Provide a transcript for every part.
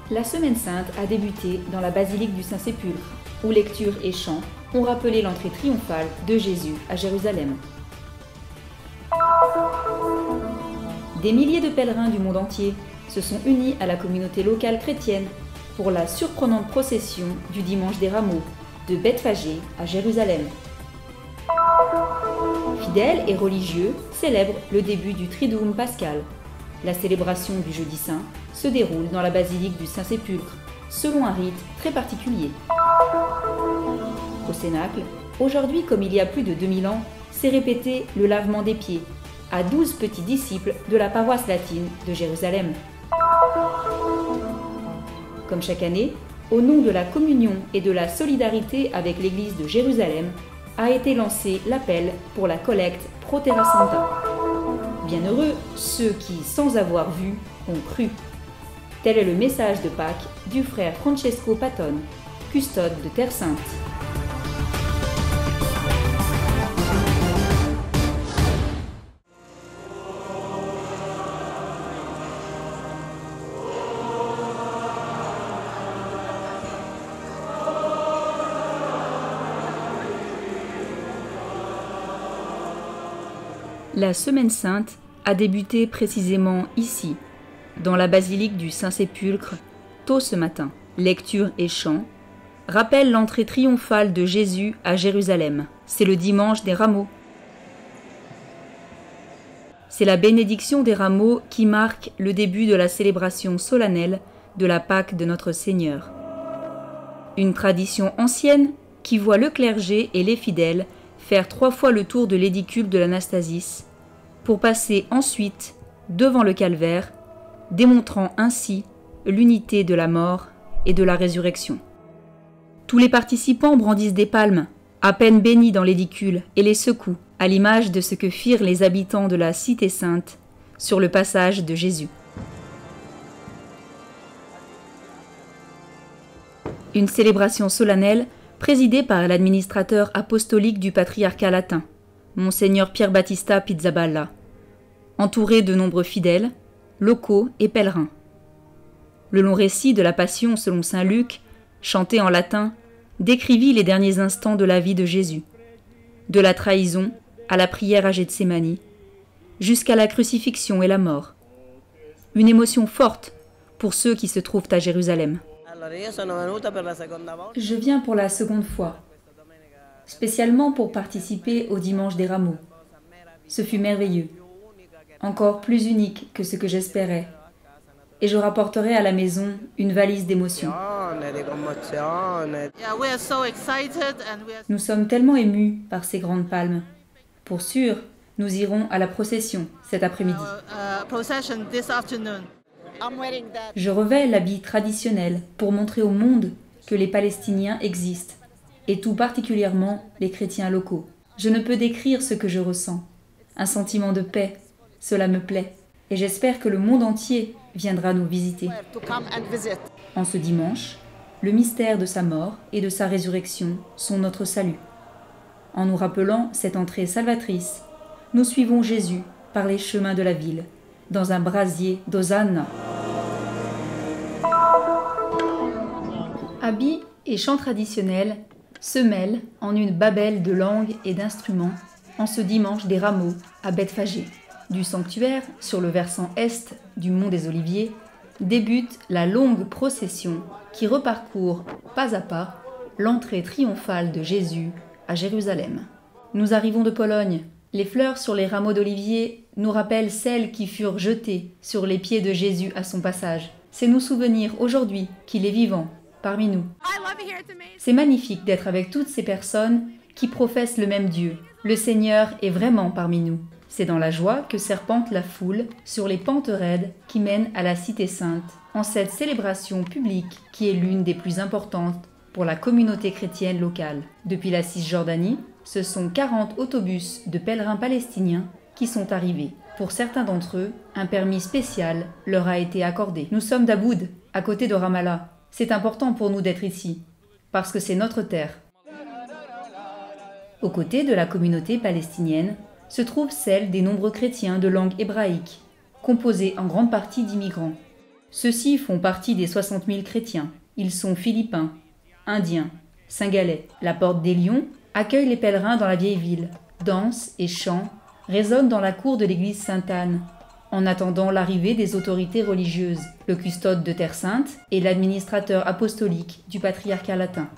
La Semaine Sainte a débuté dans la basilique du Saint-Sépulcre, où lecture et chant ont rappelé l'entrée triomphale de Jésus à Jérusalem. Des milliers de pèlerins du monde entier se sont unis à la communauté locale chrétienne pour la surprenante procession du Dimanche des Rameaux de Bethphagée à Jérusalem. Fidèles et religieux célèbrent le début du Triduum pascal. La célébration du Jeudi Saint se déroule dans la basilique du Saint-Sépulcre, selon un rite très particulier. Au Cénacle, aujourd'hui comme il y a plus de 2000 ans, s'est répété le lavement des pieds à 12 petits disciples de la paroisse latine de Jérusalem. Comme chaque année, au nom de la communion et de la solidarité avec l'Église de Jérusalem, a été lancé l'appel pour la collecte Pro Terra Santa. Bienheureux ceux qui, sans avoir vu, ont cru. Tel est le message de Pâques du frère Francesco Patton, custode de Terre Sainte. La Semaine Sainte a débuté précisément ici, dans la basilique du Saint-Sépulcre, tôt ce matin. Lecture et chant rappellent l'entrée triomphale de Jésus à Jérusalem. C'est le Dimanche des Rameaux. C'est la bénédiction des rameaux qui marque le début de la célébration solennelle de la Pâque de notre Seigneur. Une tradition ancienne qui voit le clergé et les fidèles faire 3 fois le tour de l'édicule de l'Anastasis, pour passer ensuite devant le calvaire, démontrant ainsi l'unité de la mort et de la résurrection. Tous les participants brandissent des palmes, à peine bénies dans l'édicule, et les secouent, à l'image de ce que firent les habitants de la Cité Sainte sur le passage de Jésus. Une célébration solennelle présidée par l'administrateur apostolique du patriarcat latin, Monseigneur Pier Battista Pizzaballa, entouré de nombreux fidèles, locaux et pèlerins. Le long récit de la Passion selon saint Luc, chanté en latin, décrivit les derniers instants de la vie de Jésus, de la trahison à la prière à Gethsémani, jusqu'à la crucifixion et la mort. Une émotion forte pour ceux qui se trouvent à Jérusalem. Je viens pour la seconde fois, spécialement pour participer au Dimanche des Rameaux. Ce fut merveilleux, encore plus unique que ce que j'espérais, et je rapporterai à la maison une valise d'émotions. Nous sommes tellement émus par ces grandes palmes. Pour sûr, nous irons à la procession cet après-midi. Je revais l'habit traditionnel pour montrer au monde que les Palestiniens existent, et tout particulièrement les chrétiens locaux. Je ne peux décrire ce que je ressens. Un sentiment de paix, cela me plaît, et j'espère que le monde entier viendra nous visiter. En ce dimanche, le mystère de sa mort et de sa résurrection sont notre salut. En nous rappelant cette entrée salvatrice, nous suivons Jésus par les chemins de la ville, dans un brasier d'Hosanna. Habits et chants traditionnels se mêlent en une babel de langues et d'instruments en ce dimanche des Rameaux à Bethphagée. Du sanctuaire, sur le versant est du mont des Oliviers, débute la longue procession qui reparcourt pas à pas l'entrée triomphale de Jésus à Jérusalem. Nous arrivons de Pologne. Les fleurs sur les rameaux d'olivier nous rappellent celles qui furent jetées sur les pieds de Jésus à son passage. C'est nous souvenir aujourd'hui qu'il est vivant parmi nous. C'est magnifique d'être avec toutes ces personnes qui professent le même Dieu. Le Seigneur est vraiment parmi nous. C'est dans la joie que serpente la foule sur les pentes raides qui mènent à la Cité Sainte, en cette célébration publique qui est l'une des plus importantes pour la communauté chrétienne locale. Depuis la Cisjordanie, ce sont 40 autobus de pèlerins palestiniens qui sont arrivés. Pour certains d'entre eux, un permis spécial leur a été accordé. Nous sommes d'Aboud, à côté de Ramallah. C'est important pour nous d'être ici, parce que c'est notre terre. Aux côtés de la communauté palestinienne, se trouve celle des nombreux chrétiens de langue hébraïque, composée en grande partie d'immigrants. Ceux-ci font partie des 60 000 chrétiens. Ils sont philippins, indiens, cingalais. La Porte des Lions accueille les pèlerins dans la vieille ville. Danses et chants résonnent dans la cour de l'église Sainte-Anne, en attendant l'arrivée des autorités religieuses, le custode de Terre Sainte et l'administrateur apostolique du patriarcat latin.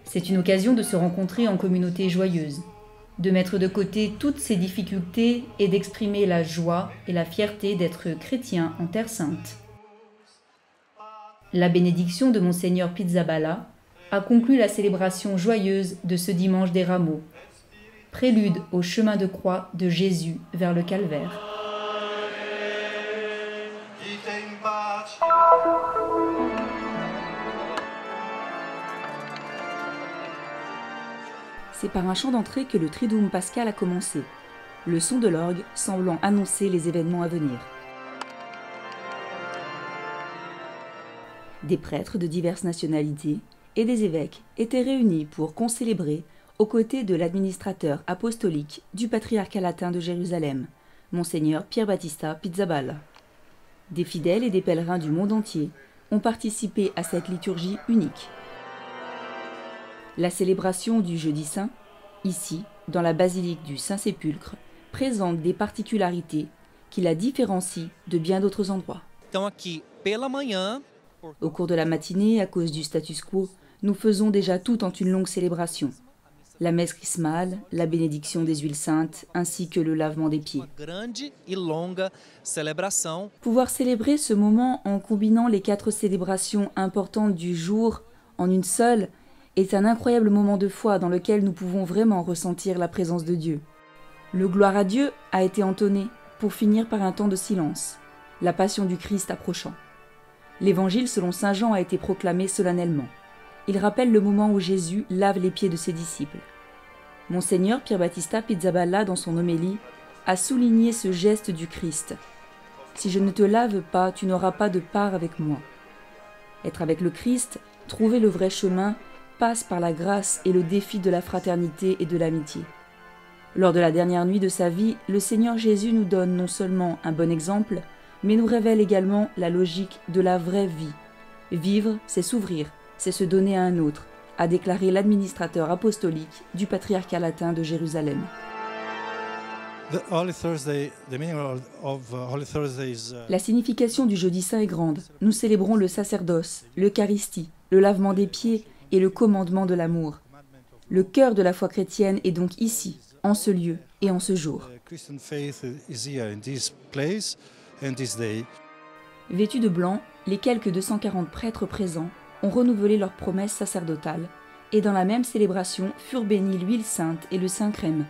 C'est une occasion de se rencontrer en communauté joyeuse, de mettre de côté toutes ces difficultés et d'exprimer la joie et la fierté d'être chrétien en Terre Sainte. La bénédiction de Monseigneur Pizzaballa a conclu la célébration joyeuse de ce dimanche des Rameaux, prélude au chemin de croix de Jésus vers le calvaire. C'est par un chant d'entrée que le Triduum pascal a commencé, le son de l'orgue semblant annoncer les événements à venir. Des prêtres de diverses nationalités et des évêques étaient réunis pour concélébrer aux côtés de l'administrateur apostolique du patriarcat latin de Jérusalem, Monseigneur Pier Battista Pizzaballa. Des fidèles et des pèlerins du monde entier ont participé à cette liturgie unique. La célébration du Jeudi Saint, ici, dans la basilique du Saint-Sépulcre, présente des particularités qui la différencient de bien d'autres endroits. Au cours de la matinée, à cause du status quo, nous faisons déjà tout en une longue célébration. La messe chrismale, la bénédiction des huiles saintes, ainsi que le lavement des pieds. Pouvoir célébrer ce moment en combinant les 4 célébrations importantes du jour en une seule est un incroyable moment de foi dans lequel nous pouvons vraiment ressentir la présence de Dieu. Le gloire à Dieu a été entonné pour finir par un temps de silence, la passion du Christ approchant. L'évangile selon saint Jean a été proclamé solennellement. Il rappelle le moment où Jésus lave les pieds de ses disciples. Monseigneur Pier Battista Pizzaballa, dans son homélie, a souligné ce geste du Christ. « Si je ne te lave pas, tu n'auras pas de part avec moi. » Être avec le Christ, trouver le vrai chemin, passe par la grâce et le défi de la fraternité et de l'amitié. Lors de la dernière nuit de sa vie, le Seigneur Jésus nous donne non seulement un bon exemple, mais nous révèle également la logique de la vraie vie. Vivre, c'est s'ouvrir, c'est se donner à un autre, a déclaré l'administrateur apostolique du patriarcat latin de Jérusalem. La signification du Jeudi Saint est grande. Nous célébrons le sacerdoce, l'Eucharistie, le lavement des pieds et le commandement de l'amour. Le cœur de la foi chrétienne est donc ici, en ce lieu et en ce jour. Vêtus de blanc, les quelques 240 prêtres présents ont renouvelé leurs promesses sacerdotales, et dans la même célébration furent bénis l'huile sainte et le saint crème.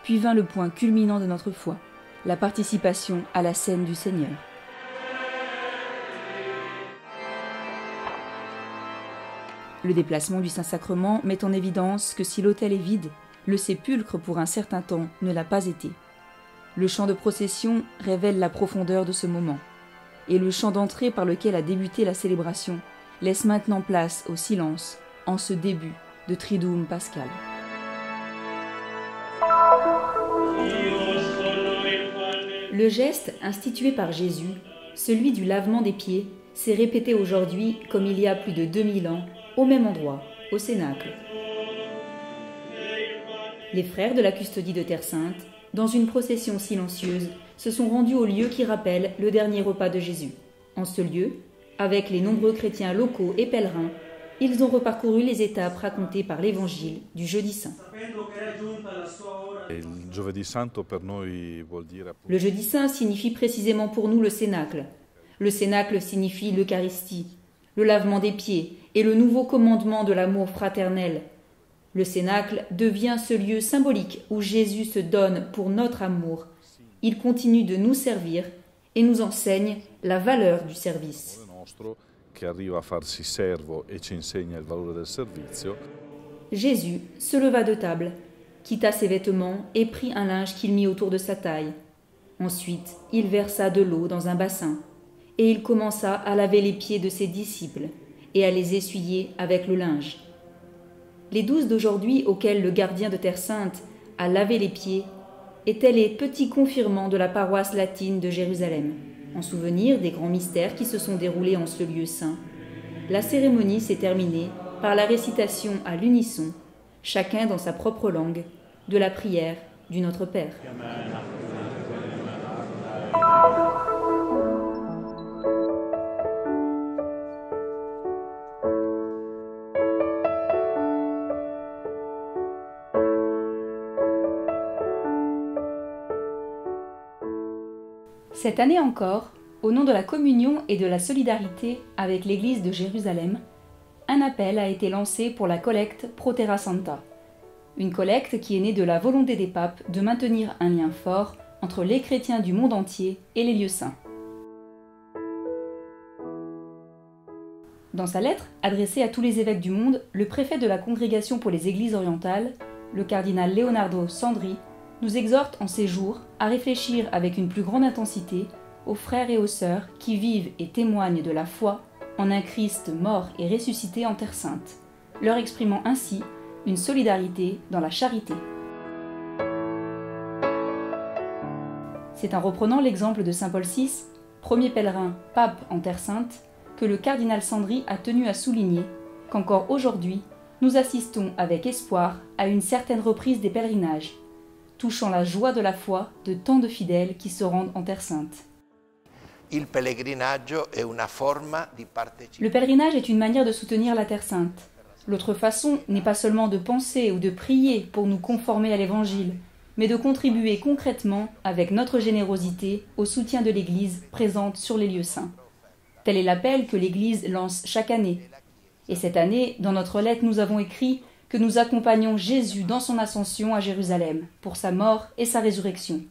Puis vint le point culminant de notre foi, la participation à la scène du Seigneur. Le déplacement du Saint-Sacrement met en évidence que si l'autel est vide, le sépulcre pour un certain temps ne l'a pas été. Le chant de procession révèle la profondeur de ce moment, et le chant d'entrée par lequel a débuté la célébration laisse maintenant place au silence en ce début de Triduum pascal. Le geste institué par Jésus, celui du lavement des pieds, s'est répété aujourd'hui comme il y a plus de 2000 ans, au même endroit, au Cénacle. Les frères de la custodie de Terre Sainte, dans une procession silencieuse, se sont rendus au lieu qui rappelle le dernier repas de Jésus. En ce lieu, avec les nombreux chrétiens locaux et pèlerins, ils ont reparcouru les étapes racontées par l'Évangile du Jeudi Saint. Le Jeudi Saint signifie précisément pour nous le Cénacle. Le Cénacle signifie l'Eucharistie, le lavement des pieds et le nouveau commandement de l'amour fraternel. Le Cénacle devient ce lieu symbolique où Jésus se donne pour notre amour. Il continue de nous servir et nous enseigne la valeur du service. Jésus se leva de table, quitta ses vêtements et prit un linge qu'il mit autour de sa taille. Ensuite, il versa de l'eau dans un bassin, et il commença à laver les pieds de ses disciples et à les essuyer avec le linge. Les 12 d'aujourd'hui auxquels le gardien de Terre Sainte a lavé les pieds étaient les petits confirmants de la paroisse latine de Jérusalem. en souvenir des grands mystères qui se sont déroulés en ce lieu saint. La cérémonie s'est terminée par la récitation à l'unisson, chacun dans sa propre langue, de la prière du Notre Père. Cette année encore, au nom de la communion et de la solidarité avec l'Église de Jérusalem, un appel a été lancé pour la collecte Pro Terra Santa. Une collecte qui est née de la volonté des papes de maintenir un lien fort entre les chrétiens du monde entier et les lieux saints. Dans sa lettre, adressée à tous les évêques du monde, le préfet de la Congrégation pour les Églises orientales, le cardinal Leonardo Sandri, nous exhorte en ces jours à réfléchir avec une plus grande intensité aux frères et aux sœurs qui vivent et témoignent de la foi en un Christ mort et ressuscité en Terre Sainte, leur exprimant ainsi une solidarité dans la charité. C'est en reprenant l'exemple de Saint Paul VI, premier pèlerin pape en Terre Sainte, que le cardinal Sandri a tenu à souligner qu'encore aujourd'hui, nous assistons avec espoir à une certaine reprise des pèlerinages, touchant la joie de la foi de tant de fidèles qui se rendent en Terre Sainte. Le pèlerinage est une manière de soutenir la Terre Sainte. L'autre façon n'est pas seulement de penser ou de prier pour nous conformer à l'Évangile, mais de contribuer concrètement, avec notre générosité, au soutien de l'Église présente sur les lieux saints. Tel est l'appel que l'Église lance chaque année. Et cette année, dans notre lettre, nous avons écrit que nous accompagnons Jésus dans son ascension à Jérusalem, pour sa mort et sa résurrection.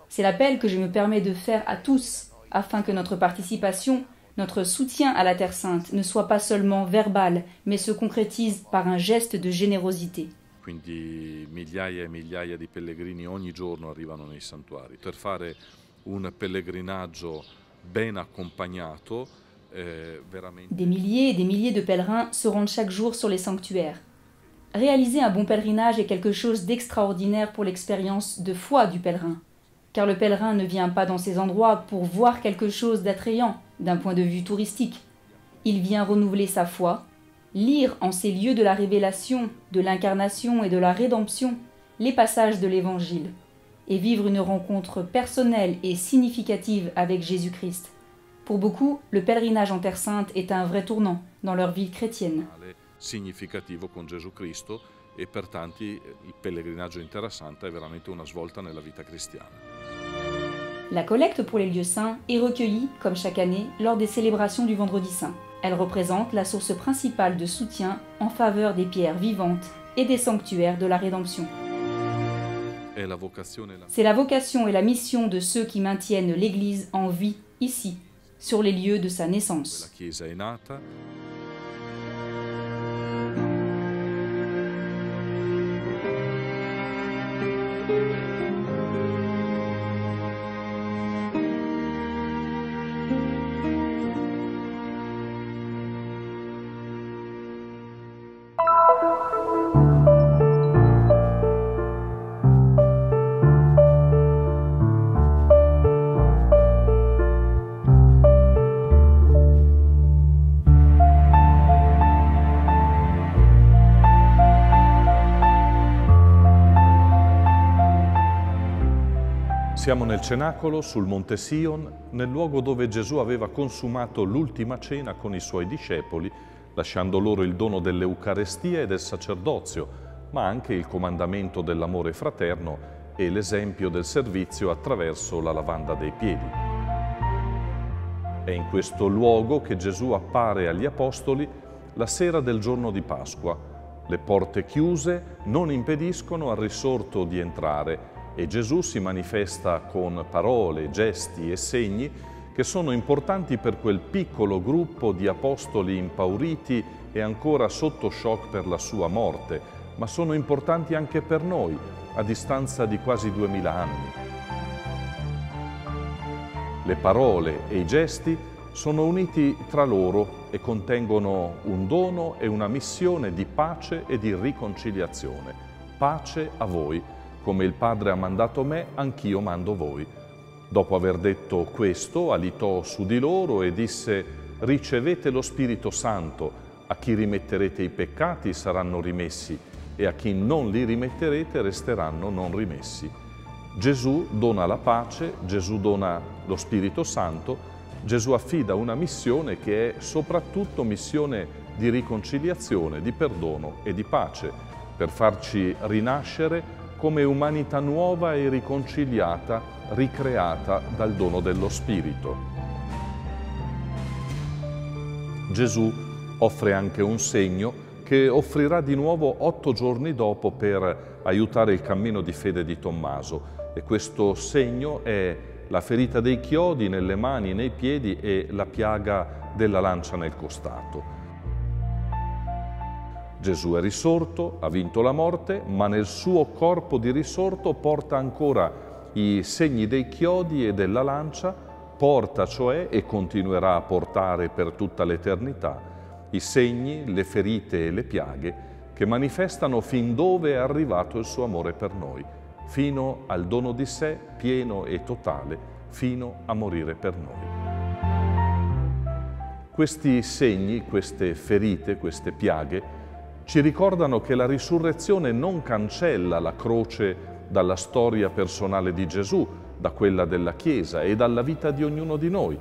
C'est l'appel que je me permets de faire à tous, afin que notre participation, notre soutien à la Terre Sainte ne soit pas seulement verbal, mais se concrétise par un geste de générosité. Quindi migliaia e migliaia di pellegrini ogni giorno arrivano nei santuari. Per fare un pellegrinaggio ben accompagnato, veramente... Des milliers et des milliers de pèlerins se rendent chaque jour sur les sanctuaires. Réaliser un bon pèlerinage est quelque chose d'extraordinaire pour l'expérience de foi du pèlerin. Car le pèlerin ne vient pas dans ces endroits pour voir quelque chose d'attrayant d'un point de vue touristique. Il vient renouveler sa foi, lire en ces lieux de la révélation, de l'incarnation et de la rédemption les passages de l'Évangile, et vivre une rencontre personnelle et significative avec Jésus-Christ. Pour beaucoup, le pèlerinage en Terre Sainte est un vrai tournant dans leur vie chrétienne. Significativo con Gesù Cristo e per tanti il pellegrinaggio in Terra Santa è veramente una svolta nella vita cristiana. La collecte pour les lieux saints est recueillie, comme chaque année, lors des célébrations du Vendredi Saint. Elle représente la source principale de soutien en faveur des pierres vivantes et des sanctuaires de la rédemption. C'est la vocation et la mission de ceux qui maintiennent l'Église en vie ici, sur les lieux de sa naissance. Siamo nel cenacolo, sul Monte Sion, nel luogo dove Gesù aveva consumato l'ultima cena con i suoi discepoli, lasciando loro il dono dell'Eucarestia e del sacerdozio, ma anche il comandamento dell'amore fraterno e l'esempio del servizio attraverso la lavanda dei piedi. È in questo luogo che Gesù appare agli Apostoli la sera del giorno di Pasqua. Le porte chiuse non impediscono al risorto di entrare e Gesù si manifesta con parole, gesti e segni che sono importanti per quel piccolo gruppo di apostoli impauriti e ancora sotto shock per la sua morte, ma sono importanti anche per noi, a distanza di quasi 2000 anni. Le parole e i gesti sono uniti tra loro e contengono un dono e una missione di pace e di riconciliazione. Pace a voi. Come il Padre ha mandato me, anch'io mando voi. Dopo aver detto questo, alitò su di loro e disse: «Ricevete lo Spirito Santo, a chi rimetterete i peccati saranno rimessi e a chi non li rimetterete resteranno non rimessi». Gesù dona la pace, Gesù dona lo Spirito Santo, Gesù affida una missione che è soprattutto missione di riconciliazione, di perdono e di pace, per farci rinascere come umanità nuova e riconciliata, ricreata dal dono dello Spirito. Gesù offre anche un segno che offrirà di nuovo 8 giorni dopo per aiutare il cammino di fede di Tommaso. E questo segno è la ferita dei chiodi nelle mani e nei piedi e la piaga della lancia nel costato. Gesù è risorto, ha vinto la morte, ma nel suo corpo di risorto porta ancora i segni dei chiodi e della lancia, porta cioè e continuerà a portare per tutta l'eternità i segni, le ferite e le piaghe che manifestano fin dove è arrivato il suo amore per noi, fino al dono di sé pieno e totale, fino a morire per noi. Questi segni, queste ferite, queste piaghe ci ricordano che la risurrezione non cancella la croce dalla storia personale di Gesù, da quella della Chiesa e dalla vita di ognuno di noi,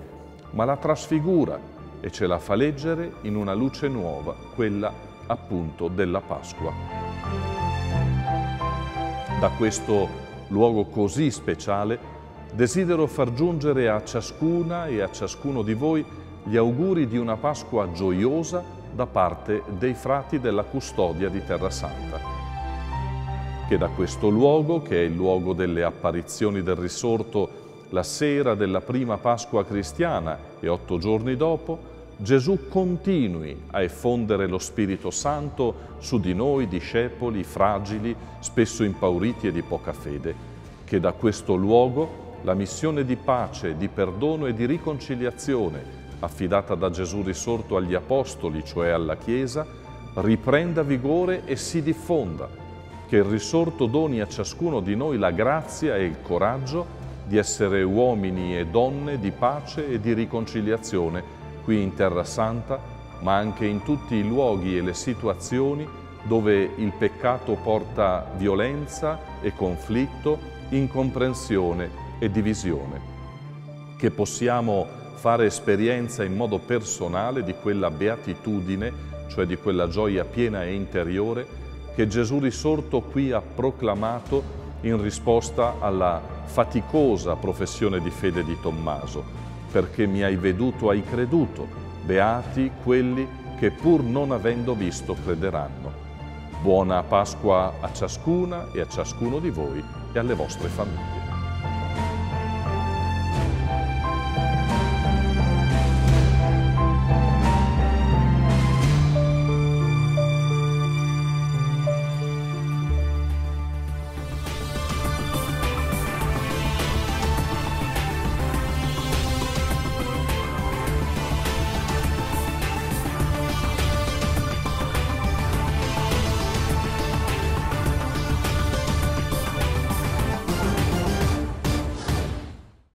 ma la trasfigura e ce la fa leggere in una luce nuova, quella appunto della Pasqua. Da questo luogo così speciale desidero far giungere a ciascuna e a ciascuno di voi gli auguri di una Pasqua gioiosa da parte dei frati della Custodia di Terra Santa. Che da questo luogo, che è il luogo delle apparizioni del risorto, la sera della prima Pasqua cristiana e 8 giorni dopo, Gesù continui a effondere lo Spirito Santo su di noi, discepoli, fragili, spesso impauriti e di poca fede. Che da questo luogo la missione di pace, di perdono e di riconciliazione affidata da Gesù risorto agli Apostoli, cioè alla Chiesa, riprenda vigore e si diffonda. Che il risorto doni a ciascuno di noi la grazia e il coraggio di essere uomini e donne di pace e di riconciliazione qui in Terra Santa, ma anche in tutti i luoghi e le situazioni dove il peccato porta violenza e conflitto, incomprensione e divisione. Che possiamo fare esperienza in modo personale di quella beatitudine, cioè di quella gioia piena e interiore che Gesù risorto qui ha proclamato in risposta alla faticosa professione di fede di Tommaso: perché mi hai veduto, hai creduto, beati quelli che pur non avendo visto crederanno. Buona Pasqua a ciascuna e a ciascuno di voi e alle vostre famiglie.